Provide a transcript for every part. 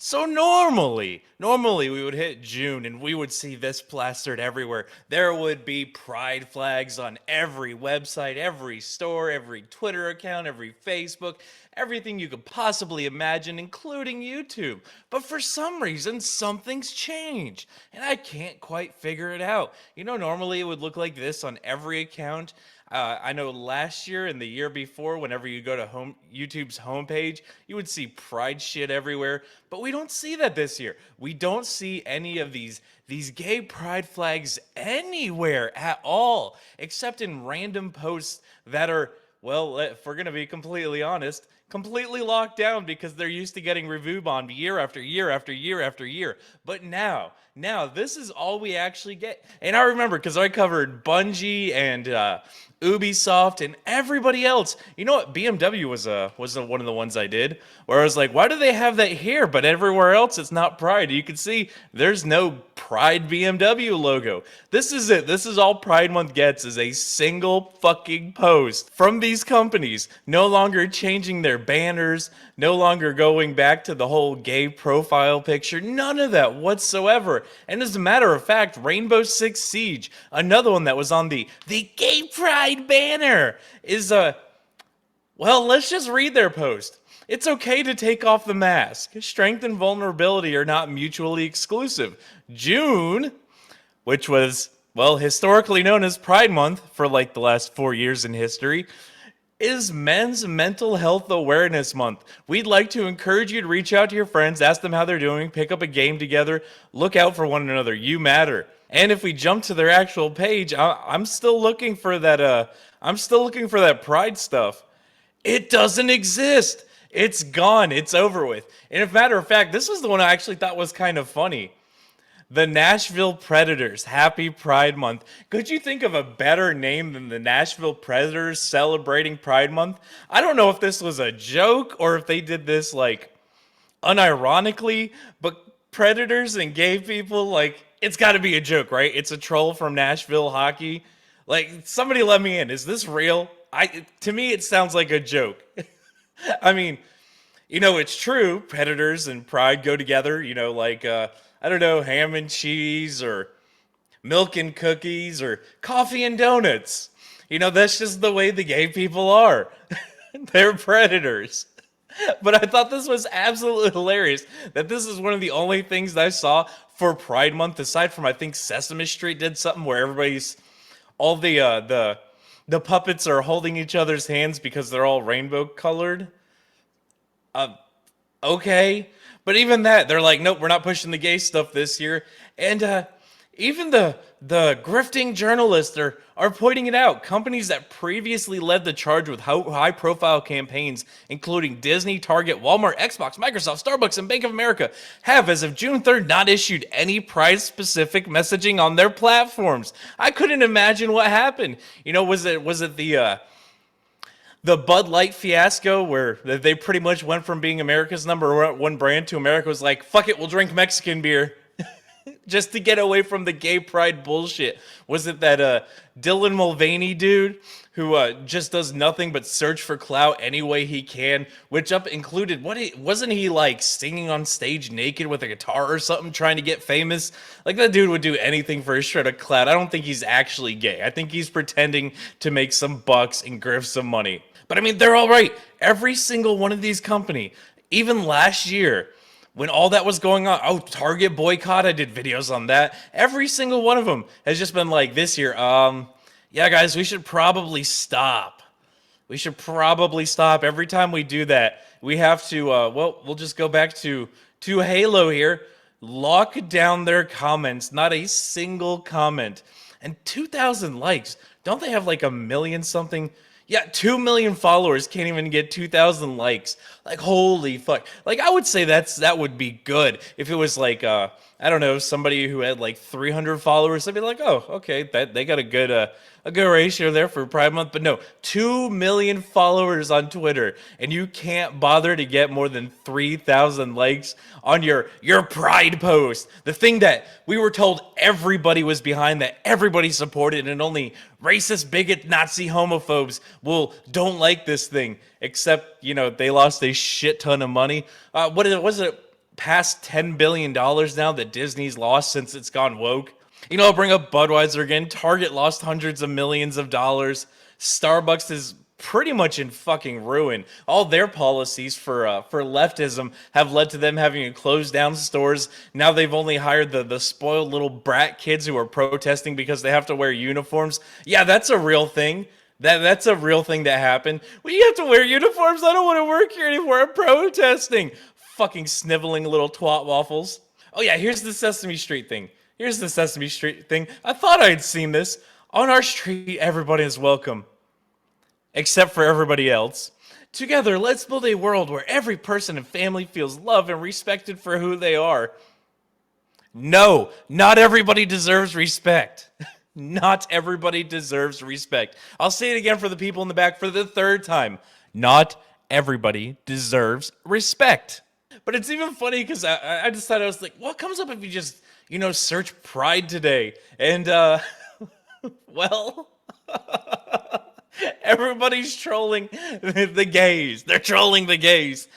So normally we would hit June and we would see this plastered everywhere. There would be pride flags on every website, every store, every Twitter account, every Facebook, everything you could possibly imagine, including YouTube. But for some reason, something's changed, and I can't quite figure it out. Normally it would look like this on every account. I know last year and the year before, whenever you go to YouTube's homepage, you would see pride shit everywhere. But we don't see that this year. We don't see any of these gay pride flags anywhere at all, except in random posts that are, well, if we're gonna be completely honest, completely locked down because they're used to getting review bombed year after year after year after year. But now this is all we actually get. And I remember because I covered Bungie and Ubisoft and everybody else. You know what? BMW was one of the ones I did where I was like, why do they have that here, but everywhere else it's not Pride? You can see there's no Pride BMW logo. This is it. This is all Pride Month gets, is a single fucking post from these companies, no longer changing their banners, no longer going back to the whole gay profile picture, none of that whatsoever. And as a matter of fact, Rainbow Six Siege, another one that was on the gay pride banner, is well, let's just read their post. It's okay to take off the mask. Strength and vulnerability are not mutually exclusive. June, which was, well, historically known as Pride Month for like the last 4 years in history, is Men's Mental Health Awareness Month. We'd like to encourage you to reach out to your friends, ask them how they're doing, pick up a game together, look out for one another. You matter. And if we jump to their actual page, I'm still looking for that. I'm still looking for that Pride stuff. It doesn't exist. It's gone. It's over with. And as a matter of fact, this was the one I actually thought was kind of funny. The Nashville Predators, Happy Pride Month. Could you think of a better name than the Nashville Predators celebrating Pride Month? I don't know if this was a joke or if they did this like unironically, but Predators and gay people, like, it's got to be a joke, right? It's a troll from Nashville hockey. Like, somebody let me in. Is this real? To me, it sounds like a joke. I mean, it's true. Predators and pride go together. Like I don't know, ham and cheese or milk and cookies or coffee and donuts. That's just the way the gay people are. They're predators. But I thought this was absolutely hilarious that this is one of the only things that I saw for Pride Month, aside from I think Sesame Street did something where everybody's all the puppets are holding each other's hands because they're all rainbow colored. Okay, but even that, they're like, nope, we're not pushing the gay stuff this year. And even the grifting journalists are pointing it out. Companies that previously led the charge with high profile campaigns, including Disney, Target, Walmart, Xbox, Microsoft, Starbucks, and Bank of America, have, as of June 3rd, not issued any price specific messaging on their platforms. I couldn't imagine what happened. Was it the Bud Light fiasco where they pretty much went from being America's number one brand to America was like, fuck it, we'll drink Mexican beer just to get away from the gay pride bullshit? Was it that Dylan Mulvaney dude who just does nothing but search for clout any way he can, which included, wasn't he like singing on stage naked with a guitar or something trying to get famous? Like, that dude would do anything for a shred of clout. I don't think he's actually gay. I think he's pretending to make some bucks and grift some money. But I mean, they're all right. Every single one of these company, even last year, when all that was going on, Target boycott, I did videos on that. Every single one of them has just been like, this year, yeah, guys, we should probably stop. We should probably stop. Every time we do that, we have to, we'll just go back to Halo here. Lock down their comments. Not a single comment. And 2,000 likes. Don't they have like 1 million something? Yeah, 2 million followers can't even get 2,000 likes. Like, holy fuck. Like, I would say that would be good if it was like, I don't know, somebody who had like 300 followers. I'd be like, oh, okay, they got a good ratio there for Pride Month. But no, 2 million followers on Twitter, and you can't bother to get more than 3,000 likes on your Pride post. The thing that we were told everybody was behind, that everybody supported, and only racist, bigot, Nazi homophobes don't like this thing. Except, they lost a shit ton of money. Was it? past $10 billion now that Disney's lost since it's gone woke. You know, I'll bring up Budweiser again. Target lost hundreds of millions of dollars. Starbucks is pretty much in fucking ruin. All their policies for leftism have led to them having to close down stores. Now they've only hired the spoiled little brat kids who are protesting because they have to wear uniforms. Yeah, that's a real thing. That's a real thing that happened. Well, you have to wear uniforms. I don't want to work here anymore. I'm protesting. Fucking sniveling little twat waffles. Oh yeah, here's the Sesame Street thing. Here's the Sesame Street thing. I thought I'd seen this. On our street, everybody is welcome. Except for everybody else. Together, let's build a world where every person and family feels loved and respected for who they are. No, not everybody deserves respect. Not everybody deserves respect. I'll say it again for the people in the back for the third time. Not everybody deserves respect. But it's even funny because I decided, I was like, what comes up if you just, search pride today? And, well... Everybody's trolling the gays. They're trolling the gays.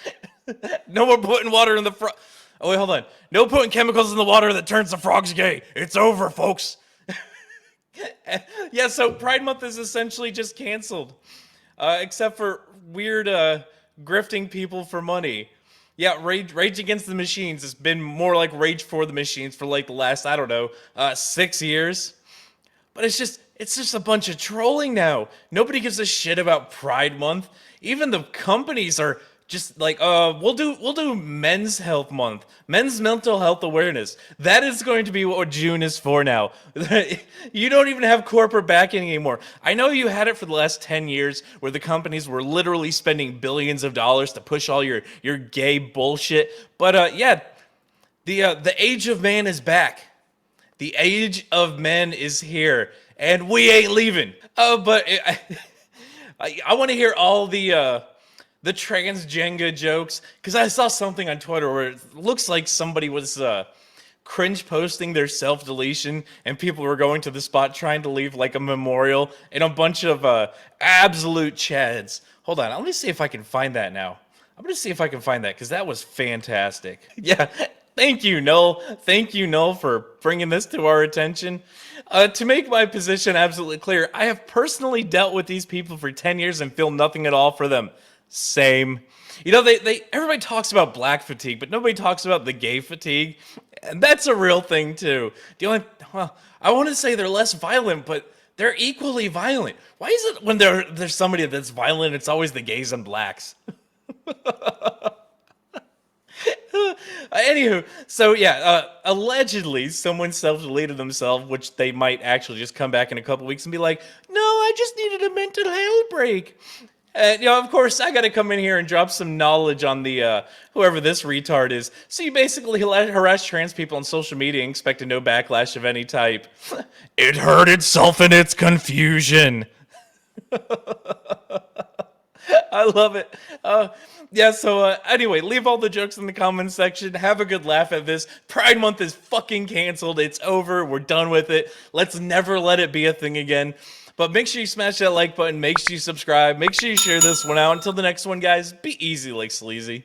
No more putting water in the frog. Oh, wait, hold on. No putting chemicals in the water that turns the frogs gay. It's over, folks. Yeah, so Pride Month is essentially just canceled. Except for weird grifting people for money. Yeah, Rage Against the Machines has been more like Rage for the Machines for like the last, 6 years. But it's just a bunch of trolling now. Nobody gives a shit about Pride Month. Even the companies are just like, we'll do Men's Health Month, Men's Mental Health Awareness. That is going to be what June is for now. You don't even have corporate backing anymore. I know you had it for the last 10 years, where the companies were literally spending billions of dollars to push all your gay bullshit. But yeah, the age of man is back. The age of men is here, and we ain't leaving. But I want to hear all the transgender jokes, because I saw something on Twitter where it looks like somebody was cringe posting their self-deletion, and people were going to the spot trying to leave like a memorial, and a bunch of absolute chads. Hold on, let me see if I can find that now. I'm going to see if I can find that, because that was fantastic. Yeah. Thank you, Noel. Thank you, Noel, for bringing this to our attention. To make my position absolutely clear, I have personally dealt with these people for 10 years and feel nothing at all for them. Same. Everybody talks about black fatigue, but nobody talks about the gay fatigue. And that's a real thing, too. I want to say they're less violent, but they're equally violent. Why is it when there's somebody that's violent, it's always the gays and blacks? Anywho, so yeah, allegedly someone self-deleted themselves, which they might actually just come back in a couple weeks and be like, no, I just needed a mental health break. And, of course, I gotta come in here and drop some knowledge on the, whoever this retard is. So you basically harass trans people on social media and expect no backlash of any type. It heard itself in its confusion. I love it. Yeah, so anyway, leave all the jokes in the comments section. Have a good laugh at this. Pride Month is fucking canceled. It's over. We're done with it. Let's never let it be a thing again. But make sure you smash that like button. Make sure you subscribe. Make sure you share this one out. Until the next one, guys, be easy like sleazy.